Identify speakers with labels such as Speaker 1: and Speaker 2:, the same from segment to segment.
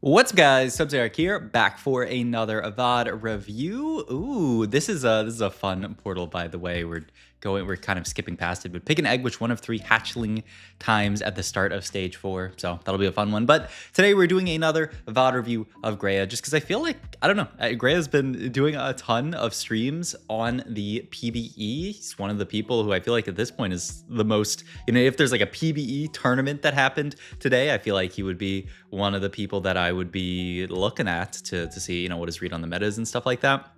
Speaker 1: What's up, guys? Subzeric here, back for another VOD review. Ooh, this is a fun portal, by the way. We're kind of skipping past it, but pick an egg which one of 3 hatchling times at the start of stage 4. So that'll be a fun one. But today we're doing another VOD review of Grea, just because I feel like, I don't know, Grea's been doing a ton of streams on the PBE. He's one of the people who I feel like at this point is the most, if there's like a PBE tournament that happened today, I feel like he would be one of the people that I would be looking at to see, what his read on the metas and stuff like that.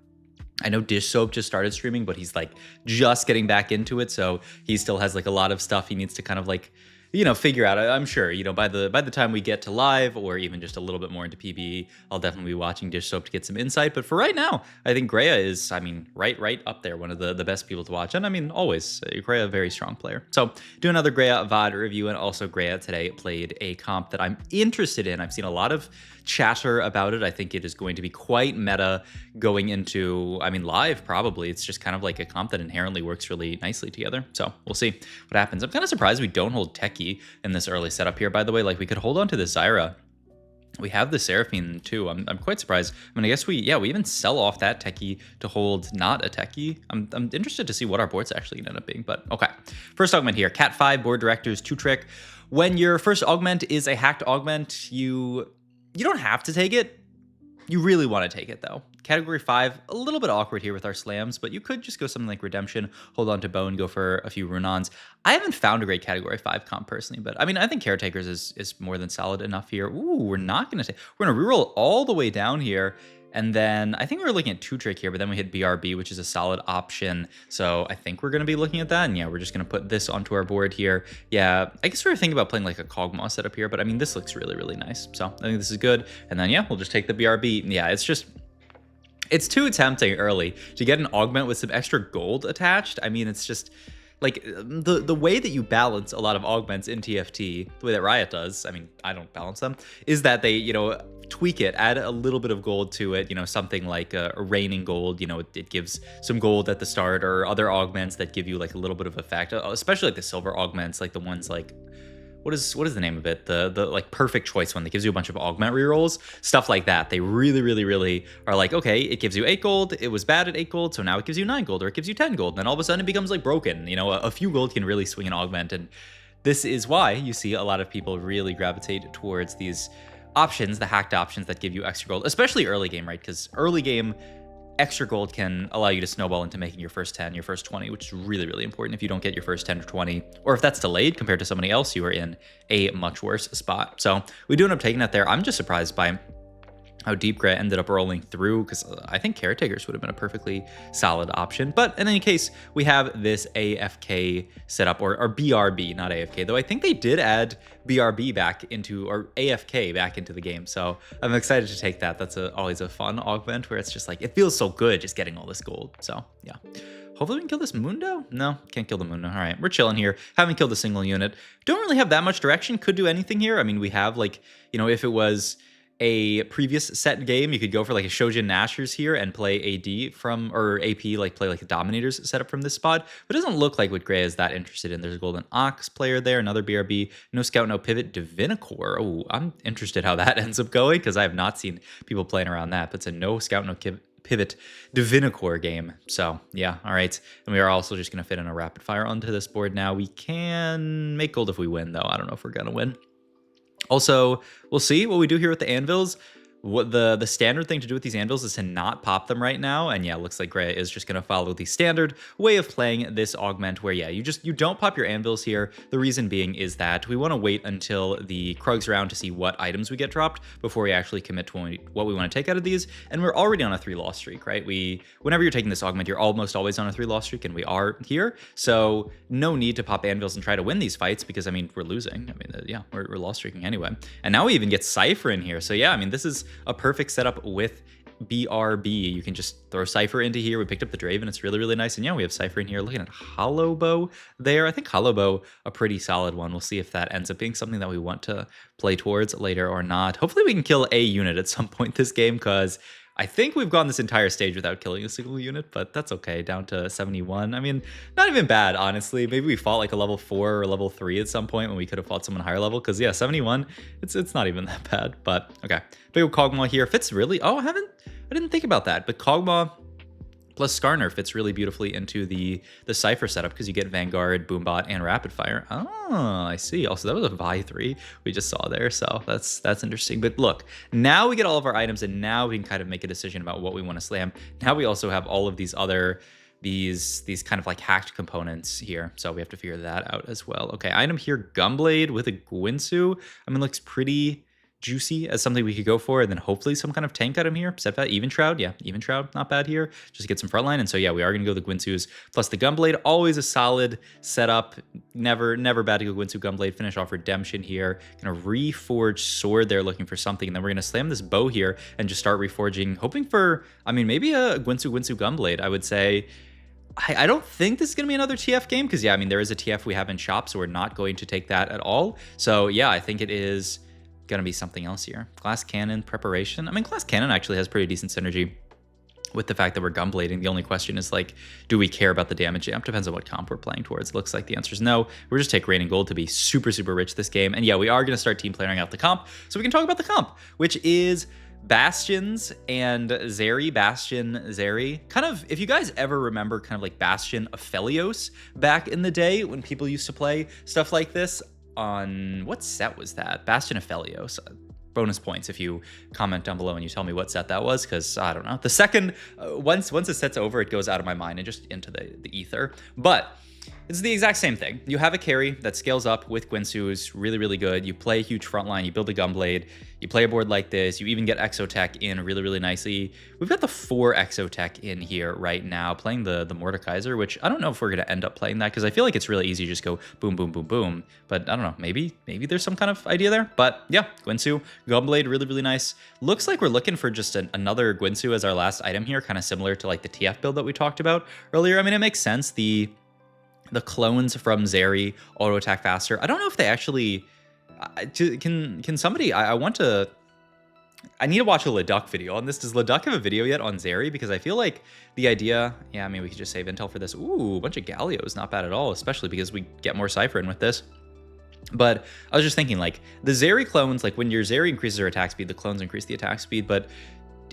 Speaker 1: I know Dish Soap just started streaming, but he's like just getting back into it, so he still has like a lot of stuff he needs to kind of like, figure out. I'm sure, by the time we get to live or even just a little bit more into PBE, I'll definitely be watching Dish Soap to get some insight. But for right now, I think Grea is, right up there, one of the best people to watch. And always, Grea, a very strong player. So do another Grea VOD review, and also Grea today played a comp that I'm interested in. I've seen a lot of chatter about it. I think it is going to be quite meta going into, live probably. It's just kind of like a comp that inherently works really nicely together. So we'll see what happens. I'm kind of surprised we don't hold Techie in this early setup here, by the way. Like, we could hold on to the Zyra. We have the Seraphine too. I'm quite surprised. I guess we even sell off that Techie to hold not a Techie. I'm interested to see what our board's actually gonna end up being, but okay. First augment here, Cat 5, board directors, 2-trick. When your first augment is a hacked augment, you don't have to take it. You really want to take it though. Category 5, a little bit awkward here with our slams, but you could just go something like Redemption, hold on to Bone, go for a few Runons. I haven't found a great Category 5 comp personally, but I think Caretakers is more than solid enough here. Ooh, we're not going to take, we're going to reroll all the way down here. And then I think we were looking at 2-trick here, but then we hit BRB, which is a solid option. So I think we're going to be looking at that. And yeah, we're just going to put this onto our board here. Yeah, I guess we were thinking about playing like a Kog'Maw setup here, but this looks really, really nice. So I think this is good. And then yeah, we'll just take the BRB. Yeah, it's too tempting early to get an augment with some extra gold attached. It's just like the way that you balance a lot of augments in TFT, the way that Riot does, I don't balance them, is that they, tweak it, add a little bit of gold to it, something like a raining gold, it gives some gold at the start, or other augments that give you like a little bit of effect, especially like the silver augments, like the ones like, what is the name of it? The like perfect choice one that gives you a bunch of augment rerolls, stuff like that. They really are like, okay, it gives you 8 gold. It was bad at 8 gold, so now it gives you 9 gold, or it gives you 10 gold. And then all of a sudden it becomes like broken. A few gold can really swing an augment, and this is why you see a lot of people really gravitate towards these options, the hacked options that give you extra gold, especially early game, right? Because early game, extra gold can allow you to snowball into making your first 10, your first 20, which is really important. If you don't get your first 10 or 20, or if that's delayed compared to somebody else, you are in a much worse spot. So we do end up taking that there. I'm just surprised by how deep Grea ended up rolling through, because I think Caretakers would have been a perfectly solid option. But in any case, we have this AFK setup, or BRB, not AFK, though I think they did add BRB back into, or AFK back into the game. So I'm excited to take that. That's always a fun augment where it's just like, it feels so good just getting all this gold. So yeah. Hopefully we can kill this Mundo? No, can't kill the Mundo. All right, we're chilling here. Haven't killed a single unit. Don't really have that much direction. Could do anything here. We have like, if it was a previous set game, you could go for like a Shojin Nashers here and play AD from, or AP, like play like a Dominators setup from this spot. But it doesn't look like what Grea is that interested in. There's a Golden Ox player there, another BRB, no Scout, no Pivot, Divinicore. Oh, I'm interested how that ends up going, because I have not seen people playing around that. But it's a no Scout, no Pivot Divinicore game. So yeah, all right. And we are also just going to fit in a rapid fire onto this board now. We can make gold if we win, though. I don't know if we're going to win. Also, we'll see what we do here with the anvils. What the standard thing to do with these anvils is to not pop them right now. And yeah, looks like Grea is just going to follow the standard way of playing this augment, where yeah, you don't pop your anvils here. The reason being is that we want to wait until the Krugs round to see what items we get dropped before we actually commit to what we want to take out of these. And we're already on a 3-loss streak, right? Whenever you're taking this augment, you're almost always on a 3-loss streak, and we are here. So no need to pop anvils and try to win these fights, because we're losing. Yeah, we're loss streaking anyway. And now we even get Cypher in here. So yeah, this is a perfect setup with BRB. You can just throw Cypher into here. We picked up the Draven. It's really nice. And yeah, we have Cypher in here. Looking at Hollow Bow there. I think Hollow Bow, a pretty solid one. We'll see if that ends up being something that we want to play towards later or not. Hopefully we can kill a unit at some point this game, because I think we've gone this entire stage without killing a single unit, but that's okay. Down to 71. I mean, not even bad, honestly. Maybe we fought like a level 4 or level 3 at some point when we could have fought someone higher level. Because yeah, 71, it's not even that bad. But okay, big Kog'Maw here fits really. Oh, I didn't think about that. But Kog'Maw plus Skarner fits really beautifully into the Cypher setup because you get Vanguard, Boombot, and Rapid Fire. Oh, I see. Also, that was a Vi 3 we just saw there, so that's interesting. But look, now we get all of our items, and now we can kind of make a decision about what we want to slam. Now we also have all of these other these kind of like hacked components here, so we have to figure that out as well. Okay, item here, Gunblade with a Gwinsu. I mean, looks pretty juicy as something we could go for, and then hopefully some kind of tank item here. Setback, Even Shroud, yeah, Even Shroud, not bad here. Just to get some frontline, and so yeah, we are gonna go the Gwinsus plus the Gunblade. Always a solid setup. Never bad to go Gwinsu Gunblade. Finish off Redemption here. Gonna reforge Sword there, looking for something, and then we're gonna slam this bow here and just start reforging, hoping for, I mean, maybe a Gwinsu Gunblade. I would say. I don't think this is going to be another TF game because, yeah, I mean, there is a TF we have in shop, so we're not going to take that at all. So, yeah, I think it is going to be something else here. Glass Cannon preparation. I mean, Glass Cannon actually has pretty decent synergy with the fact that we're Gunblading. The only question is, like, do we care about the damage amp? Depends on what comp we're playing towards. It looks like the answer is no. We're just take Raining Gold to be super, super rich this game. And, yeah, we are going to start team playing out the comp. So we can talk about the comp, which is Bastions and Zeri. Bastion Zeri. Kind of, if you guys ever remember kind of like Bastion Aphelios back in the day when people used to play stuff like this on, what set was that? Bastion Aphelios. Bonus points if you comment down below and you tell me what set that was, because I don't know. The second, once a set's over, it goes out of my mind and just into the ether. But it's the exact same thing. You have a carry that scales up with Gwinsu's really, really good. You play a huge front line, you build a Gunblade, you play a board like this, you even get Exotech in really, really nicely. We've got the 4 Exotech in here right now, playing the Mordekaiser, which I don't know if we're going to end up playing that, because I feel like it's really easy to just go boom, boom, boom, boom. But I don't know, maybe there's some kind of idea there. But yeah, Gwinsu, Gunblade, really, really nice. Looks like we're looking for just another Gwinsu as our last item here, kind of similar to like the TF build that we talked about earlier. I mean, it makes sense. The clones from Zeri auto attack faster. I don't know if they actually can somebody. I need to watch a Leduc video on this. Does Leduc have a video yet on Zeri? Because I feel like the idea. Yeah, I mean, we could just save intel for this. Ooh, a bunch of Gallios, not bad at all. Especially because we get more Cypher in with this. But I was just thinking, like, the Zeri clones, like when your Zeri increases her attack speed, the clones increase the attack speed, but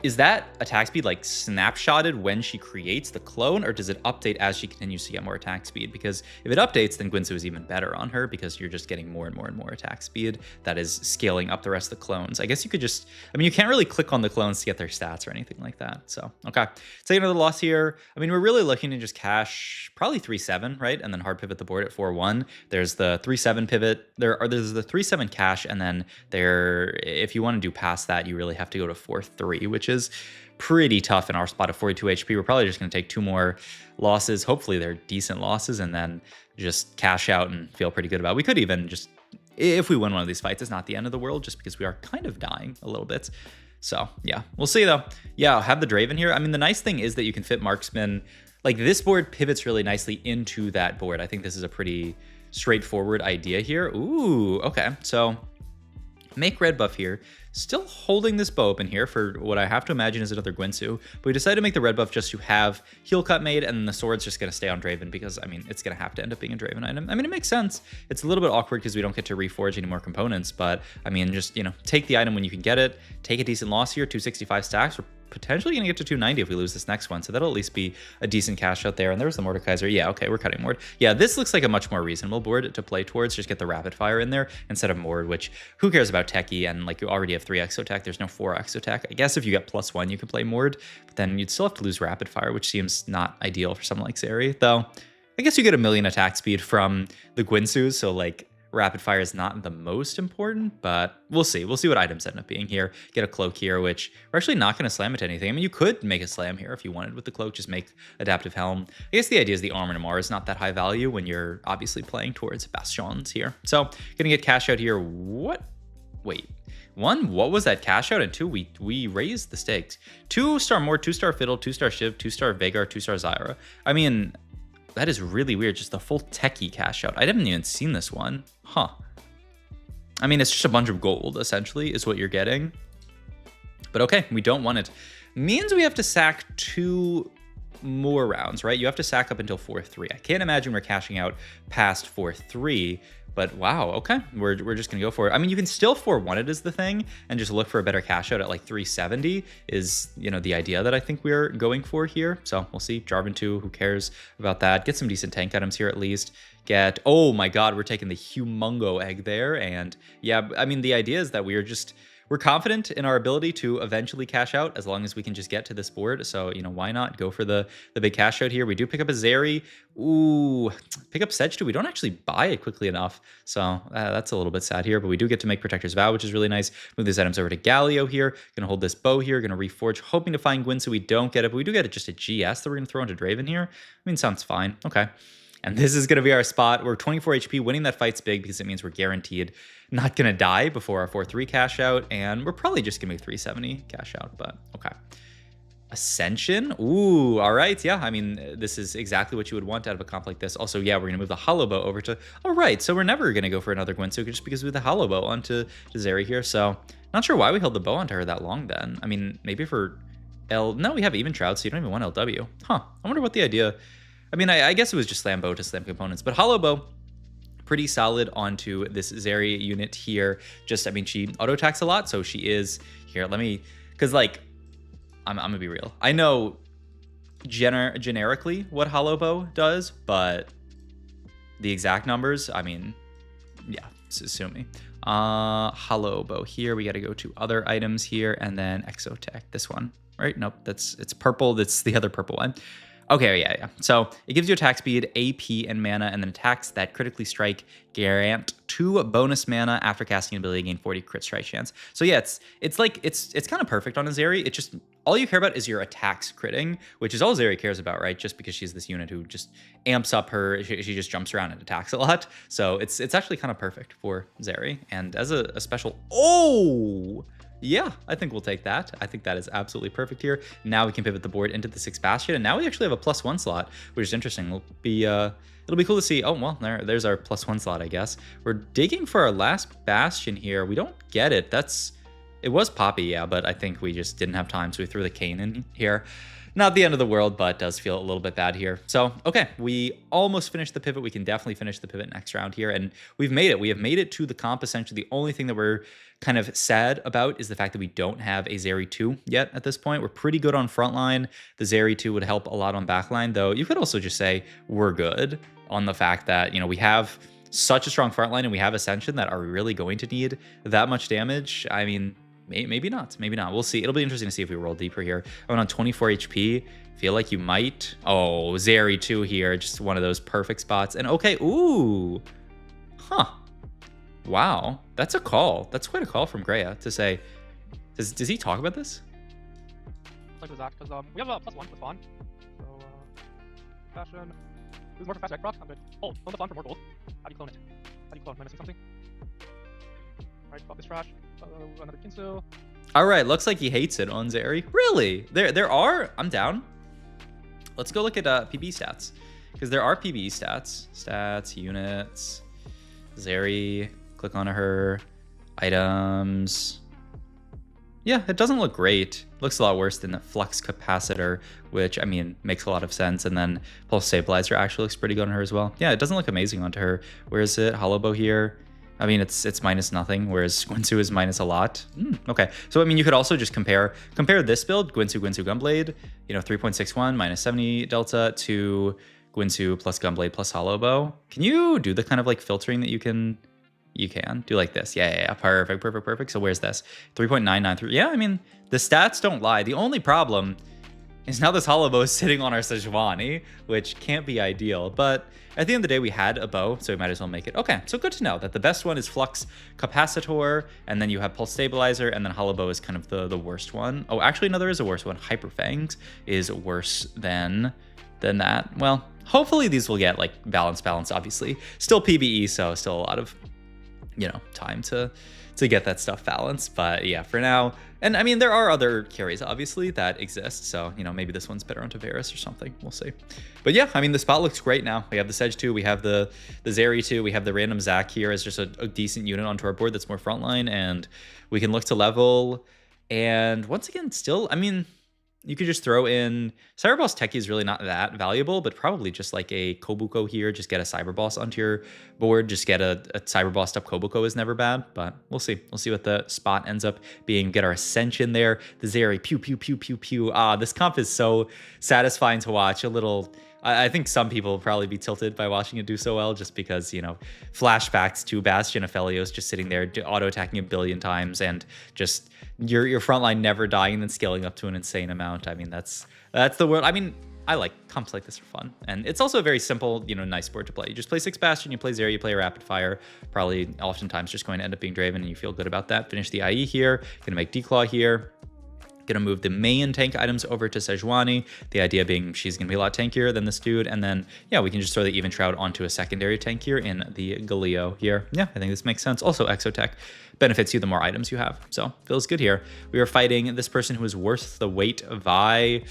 Speaker 1: is that attack speed like snapshotted when she creates the clone, or does it update as she continues to get more attack speed? Because if it updates, then Gwinsu is even better on her because you're just getting more and more and more attack speed that is scaling up the rest of the clones. I guess you could just, I mean, you can't really click on the clones to get their stats or anything like that. So, okay. Take another loss here. I mean, we're really looking to just cash probably 3-7, right? And then hard pivot the board at 4-1. There's the 3-7 pivot. There's the 3-7 cash, and then if you want to do past that, you really have to go to 4-3, which is pretty tough in our spot of 42 HP. We're probably just going to take 2 more losses. Hopefully they're decent losses, and then just cash out and feel pretty good about it. We could even just, if we win one of these fights, it's not the end of the world, just because we are kind of dying a little bit. So yeah, we'll see though. Yeah, I'll have the Draven here. I mean, the nice thing is that you can fit Marksman. Like, this board pivots really nicely into that board. I think this is a pretty straightforward idea here. Ooh, okay. So make red buff here. Still holding this bow open here for what I have to imagine is another Gwinsu, but we decided to make the red buff just to have heal cut made, and then the sword's just going to stay on Draven because, I mean, it's going to have to end up being a Draven item. I mean, it makes sense. It's a little bit awkward because we don't get to reforge any more components, but I mean, just, you know, take the item when you can get it, take a decent loss here, 265 stacks. We're potentially going to get to 290 if we lose this next one, so that'll at least be a decent cash out there. And there's the Mordekaiser. Yeah, okay, we're cutting Mord. Yeah, this looks like a much more reasonable board to play towards. Just get the rapid fire in there instead of Mord, which who cares about Techie? And like, you already have 3 Exotech, there's no 4 Exotech. I guess if you get +1, you could play Mord, but then you'd still have to lose rapid fire, which seems not ideal for someone like Zeri. Though, I guess you get 1,000,000 attack speed from the Gwinsus, so like, rapid fire is not the most important, but we'll see. We'll see what items end up being here. Get a cloak here, which we're actually not going to slam it to anything. I mean, you could make a slam here if you wanted with the cloak, just make adaptive helm. I guess the idea is the armor and Amara is not that high value when you're obviously playing towards Bastions here. So, gonna get cash out here. What? Wait. 1, what was that cash out? And 2, we raised the stakes. 2-star Mord, 2-star Fiddle, 2-star Shiv, 2-star Veigar, 2-star Zyra. I mean, that is really weird. Just the full Techie cash out. I haven't even seen this one. Huh. I mean, it's just a bunch of gold, essentially, is what you're getting. But okay, we don't want it. means we have to sack 2 more rounds, right? You have to sack up until 4-3. I can't imagine we're cashing out past 4-3, but wow, okay. We're just gonna go for it. I mean, you can still 4-1 it is the thing, and just look for a better cash out at like 370 is, you know, the idea that I think we're going for here. So we'll see. Jarvan 2, who cares about that? Get some decent tank items here at least. Get, oh my god, we're taking the humongo egg there. And yeah, I mean, the idea is that we're confident in our ability to eventually cash out as long as we can just get to this board. So, you know, why not go for the big cash out here? We do pick up a Zeri. Ooh, pick up Sedge too. We don't actually buy it quickly enough. So that's a little bit sad here, but we do get to make Protector's Vow, which is really nice. Move these items over to Galio here. Gonna hold this bow here. Gonna reforge, hoping to find Gwyn, so we don't get it, but we do get it just a GS that we're gonna throw into Draven here. I mean, sounds fine. Okay. And this is going to be our spot. We're 24 HP. Winning that fight's big because it means we're guaranteed not going to die before our 4-3 cash out. And we're probably just going to make 370 cash out, but okay. Ascension. Ooh, all right. Yeah, I mean, this is exactly what you would want out of a comp like this. Also, yeah, we're going to move the Hollow Bow over to... All right, so we're never going to go for another Gwynsu just because we have the Hollow Bow onto Zeri here. So not sure why we held the bow onto her that long then. I mean, maybe for L... No, we have Even Shroud, so you don't even want LW. Huh, I wonder what the idea... I mean, I guess it was just slam bow to slam components, but Hollow Bow, pretty solid onto this Zeri unit here. Just, I mean, she auto attacks a lot, so she is here. Let me, because like, I'm gonna be real. I know generically what Hollow Bow does, but the exact numbers, I mean, yeah, sue me. Hollow Bow here. We got to go to other items here, and then Exotech. This one, right? Nope, it's purple. That's the other purple one. Okay, yeah. So it gives you attack speed, AP, and mana, and then attacks that critically strike grant 2 bonus mana after casting an ability, gain 40 crit strike chance. So yeah, it's kind of perfect on a Zeri. It's just all you care about is your attacks critting, which is all Zeri cares about, right? Just because she's this unit who just amps up her, she just jumps around and attacks a lot. So it's actually kind of perfect for Zeri. And as a special, oh. Yeah, I think we'll take that. I think that is absolutely perfect here. Now we can pivot the board into the 6th Bastion, and now we actually have a +1 slot, which is interesting. It'll be cool to see. Oh, well, there's our +1 slot, I guess. We're digging for our last Bastion here. We don't get it. It was Poppy, yeah, but I think we just didn't have time, so we threw the Cane in here. Not the end of the world, but does feel a little bit bad here. So, okay, we almost finished the pivot. We can definitely finish the pivot next round here, and we've made it. We have made it to the comp, essentially. The only thing that we're kind of sad about is the fact that we don't have a Zeri 2 yet at this point. We're pretty good on frontline. The Zeri 2 would help a lot on backline, though. You could also just say we're good on the fact that, you know, we have such a strong frontline and we have Ascension that are we really going to need that much damage? I mean, maybe not. Maybe not. We'll see. It'll be interesting to see if we roll deeper here. I went on 24 HP. Feel like you might. Oh, Zeri 2 here. Just one of those perfect spots. And okay. Ooh. Huh. Wow. That's a call. That's quite a call from Grea to say. Does he talk about this?
Speaker 2: Like that, because we have a +1 with Fawn. So, Fashion. Who's more for fast egg proc? I'm good. Oh, clone the Fawn for more gold. How do you clone it? How do you clone? Am I missing something? Alright, pop this trash. Another Kinsu.
Speaker 1: Alright, looks like he hates it on Zeri. Really? There are... I'm down. Let's go look at PB stats. Because there are PBE stats. Stats, units, Zeri. Click on her. Items. Yeah, it doesn't look great. Looks a lot worse than the Flux Capacitor, which, I mean, makes a lot of sense. And then Pulse Stabilizer actually looks pretty good on her as well. Yeah, it doesn't look amazing onto her. Where is it? Hollow Bow here. I mean, it's minus nothing, whereas Gwynsu is minus a lot. Okay, so I mean, you could also just compare this build, Gwynsu Gunblade, you know, 3.61 minus 70 delta to Gwynsu plus Gunblade plus Hollow Bow. Can you do the kind of like filtering that you can do like this? Yeah, perfect. So where's this? 3.993. Yeah, I mean, the stats don't lie. The only problem is now this Hollow Bow is sitting on our Sejuani, which can't be ideal, but at the end of the day, we had a bow, so we might as well make it. Okay, so good to know that the best one is Flux Capacitor, and then you have Pulse Stabilizer, and then Hollow Bow is kind of the worst one. Oh, actually, no, there is a worse one. Hyper Fangs is worse than that. Well, hopefully these will get, like, balance, obviously. Still PvE, so still a lot of, you know, time to get that stuff balanced. But yeah, for now, and I mean, there are other carries obviously that exist, so you know, maybe this one's better on Tavares or something. We'll see. But yeah, I mean, the spot looks great now. We have the Sedge 2, we have the Zeri 2, we have the random Zac here as just a decent unit onto our board that's more frontline, and we can look to level. And once again, still, I mean, you could just throw in Cyber Boss Techie is really not that valuable, but probably just like a Kobuko here. Just get a Cyber Boss onto your board. Just get a Cyber Bossed up Kobuko is never bad, but we'll see. We'll see what the spot ends up being. Get our Ascension there. The Zeri, pew, pew, pew, pew, pew. This comp is so satisfying to watch. A little... I think some people will probably be tilted by watching it do so well just because, you know, flashbacks to Bastion Aphelios just sitting there auto-attacking a billion times and just your front line never dying and then scaling up to an insane amount. I mean, that's the world. I mean, I like comps like this for fun. And it's also a very simple, you know, nice board to play. You just play 6 Bastion, you play Zeri, you play a Rapid Fire. Probably oftentimes just going to end up being Draven and you feel good about that. Finish the IE here. Gonna make Declaw here. Gonna move the main tank items over to Sejuani. The idea being she's gonna be a lot tankier than this dude, and then yeah, we can just throw the Even Shroud onto a secondary tank here in the Galio here. Yeah, I think this makes sense. Also, Exotech benefits you the more items you have, so feels good here. We are fighting this person who is worth the weight of Vi.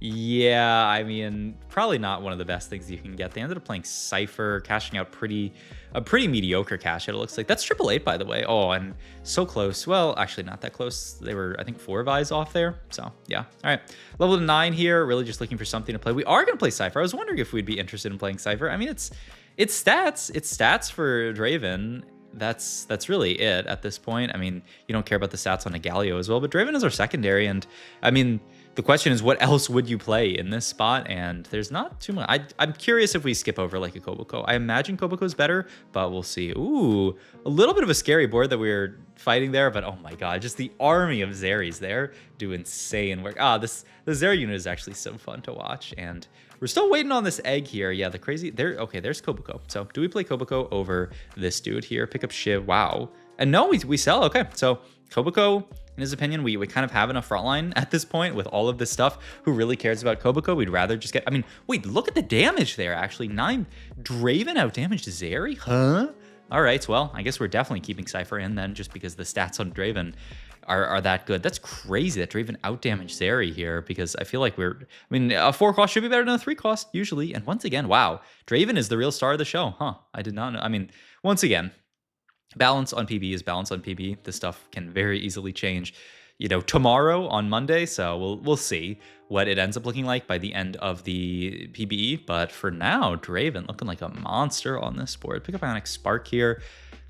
Speaker 1: Yeah, I mean, probably not one of the best things you can get. They ended up playing Cypher, cashing out a pretty mediocre cash out, it looks like. That's 888, by the way. Oh, and so close. Well, actually not that close. They were, I think, 4 Vi's off there. So, yeah. All right. Level 9 here. Really just looking for something to play. We are going to play Cypher. I was wondering if we'd be interested in playing Cypher. I mean, it's stats. It's stats for Draven. That's really it at this point. I mean, you don't care about the stats on a Galio as well, but Draven is our secondary. And, I mean... the question is, what else would you play in this spot? And there's not too much. I'm curious if we skip over like a Kobuko. I imagine Kobuko is better, but we'll see. Ooh, a little bit of a scary board that we're fighting there, but oh my god, just the army of Zeris there do insane work. The Zeri unit is actually so fun to watch, and we're still waiting on this egg here. Yeah, the crazy okay, there's Kobuko. So do we play Kobuko over this dude here? Pick up Shiv. Wow. And no, we sell. Okay, so Kobuko, in his opinion, we kind of have enough frontline at this point with all of this stuff. Who really cares about Kobuko? We'd rather just get... I mean, wait, look at the damage there, actually. 9 Draven out-damaged Zeri? Huh? All right, well, I guess we're definitely keeping Cypher in then, just because the stats on Draven are that good. That's crazy that Draven out-damaged Zeri here, because I feel like I mean, a 4 cost should be better than a 3 cost, usually. And once again, wow, Draven is the real star of the show. Huh, I did not know. I mean, once again... balance on PB is balance on PB. This stuff can very easily change, you know, tomorrow on Monday. So we'll see what it ends up looking like by the end of the PBE. But for now, Draven looking like a monster on this board. Pick up Ionic Spark here.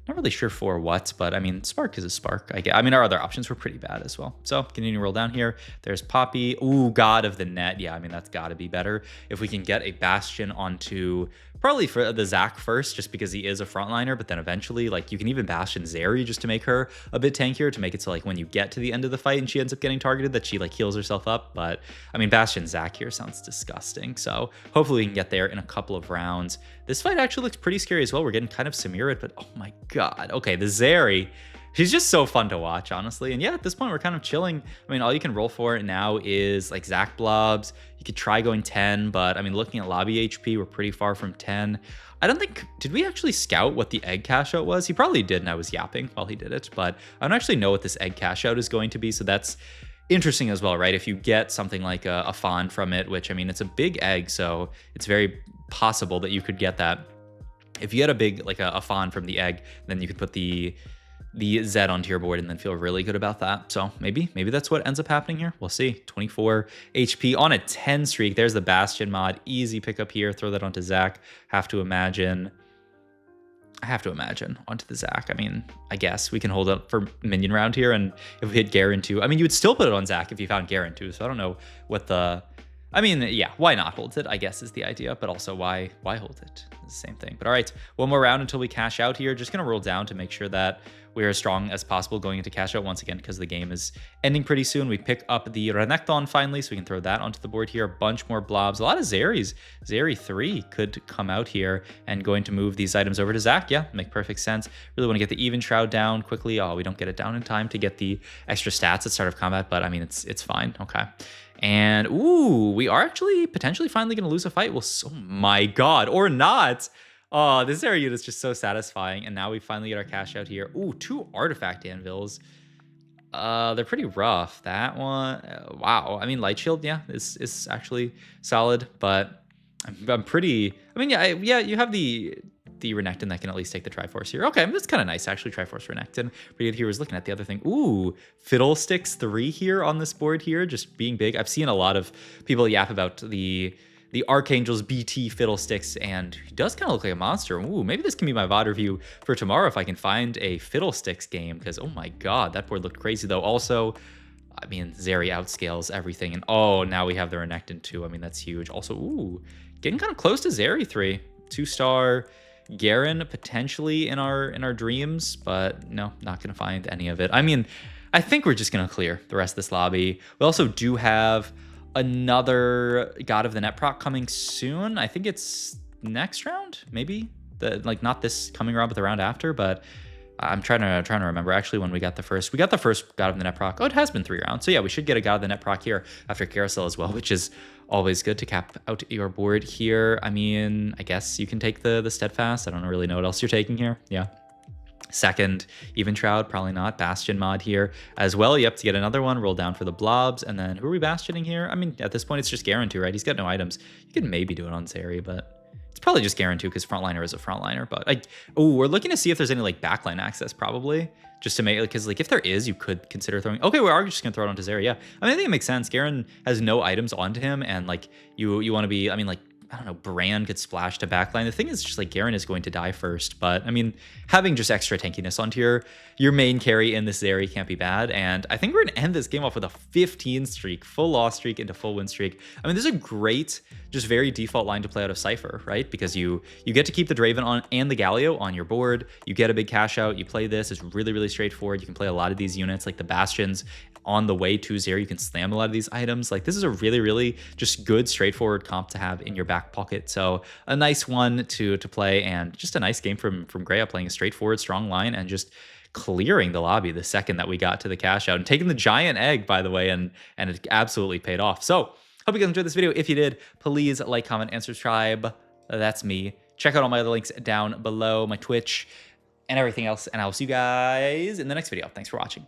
Speaker 1: Not really sure for what, but I mean, Spark is a Spark. I mean, our other options were pretty bad as well. So continue to roll down here. There's Poppy. Ooh, God of the Net. Yeah, I mean, that's got to be better. If we can get a Bastion onto probably for the Zac first, just because he is a frontliner, but then eventually, like, you can even Bastion Zeri just to make her a bit tankier, to make it so, like, when you get to the end of the fight and she ends up getting targeted, that she, like, heals herself up. But, I mean, Bastion Zac here sounds disgusting. So hopefully we can get there in a couple of rounds. This fight actually looks pretty scary as well. We're getting kind of Samirid, but oh my god. Okay, the Zeri, she's just so fun to watch, honestly. And yeah, at this point, we're kind of chilling. I mean, all you can roll for now is like Zac blobs. You could try going 10, but I mean, looking at lobby HP, we're pretty far from 10. I don't think, did we actually scout what the egg cash out was? He probably did, and I was yapping while he did it, but I don't actually know what this egg cash out is going to be. So that's interesting as well, right? If you get something like a fawn from it, which I mean, it's a big egg, so it's very possible that you could get that. If you get a big, like a fawn from the egg, then you could put the Z onto your board and then feel really good about that. So maybe that's what ends up happening here. We'll see. 24 HP on a 10 streak. There's the Bastion mod. Easy pickup here. Throw that onto Zac. I have to imagine onto the Zac. I mean, I guess we can hold up for minion round here, and if we hit Garen 2, I mean, you would still put it on Zac if you found Garen 2, so I don't know what the... I mean, yeah, why not hold it, I guess, is the idea, but also why hold it? It's the same thing. But all right, one more round until we cash out here. Just going to roll down to make sure that we're as strong as possible going into cash out once again, because the game is ending pretty soon. We pick up the Renekton finally, so we can throw that onto the board here. A bunch more blobs, a lot of Zeris. Zeri 3 could come out here, and going to move these items over to Zac. Yeah, make perfect sense. Really want to get the Even Shroud down quickly. Oh, we don't get it down in time to get the extra stats at start of combat, but I mean, it's fine. Okay. And, ooh, we are actually potentially finally going to lose a fight. Well, oh my god, or not. Oh, this area is just so satisfying. And now we finally get our cash out here. Ooh, 2 artifact anvils. They're pretty rough. That one, wow. I mean, Light Shield, yeah, is actually solid. But I'm pretty, I mean, yeah, you have the the Renekton that can at least take the Triforce here. Okay, that's kind of nice, actually. Triforce Renekton. Pretty good here. Was looking at the other thing. Ooh, Fiddlesticks 3 here on this board here, just being big. I've seen a lot of people yap about the Archangel's BT Fiddlesticks, and he does kind of look like a monster. Ooh, maybe this can be my VOD review for tomorrow if I can find a Fiddlesticks game, because, oh my god, that board looked crazy, though. Also, I mean, Zeri outscales everything, and oh, now we have the Renekton, too. I mean, that's huge. Also, ooh, getting kind of close to Zeri 3. 2-star Garen potentially in our dreams, but no, not going to find any of it. I mean, I think we're just going to clear the rest of this lobby. We also do have another God of the Net proc coming soon. I think it's next round, maybe. Like not this coming round, but the round after. But I'm trying to remember actually when we got the first. We got the first God of the Net proc. Oh, it has been 3 rounds. So yeah, we should get a God of the Net proc here after Carousel as well, which is always good to cap out your board here. I mean, I guess you can take the Steadfast. I don't really know what else you're taking here. Yeah. Second, Even Shroud, probably not. Bastion mod here as well. Yep, to get another one, roll down for the blobs. And then who are we bastioning here? I mean, at this point, it's just Garen 2, right? He's got no items. You could maybe do it on Zeri, but it's probably just Garen 2 because frontliner is a frontliner. But we're looking to see if there's any like backline access probably. Just to make, because like if there is, you could consider throwing. Okay, we are just gonna throw it onto Zeri. Yeah, I mean I think it makes sense. Garen has no items onto him, and like you want to be. I mean like I don't know, Brand could splash to backline. The thing is just like Garen is going to die first, but I mean having just extra tankiness onto your main carry in this Zeri can't be bad. And I think we're gonna end this game off with a 15 streak, full loss streak into full win streak. I mean, this is a great, just very default line to play out of Cypher, right? Because you get to keep the Draven on and the Galio on your board. You get a big cash out. You play this. It's really, really straightforward. You can play a lot of these units like the Bastions on the way to Zeri. You can slam a lot of these items. Like this is a really, really just good, straightforward comp to have in your back pocket. So a nice one to play, and just a nice game from Grea, playing a straightforward, strong line and just clearing the lobby the second that we got to the cash out and taking the giant egg, by the way, and it absolutely paid off. So hope you guys enjoyed this video. If you did, please like, comment, and subscribe. That's me. Check out all my other links down below, my Twitch and everything else, and I will see you guys in the next video. Thanks for watching.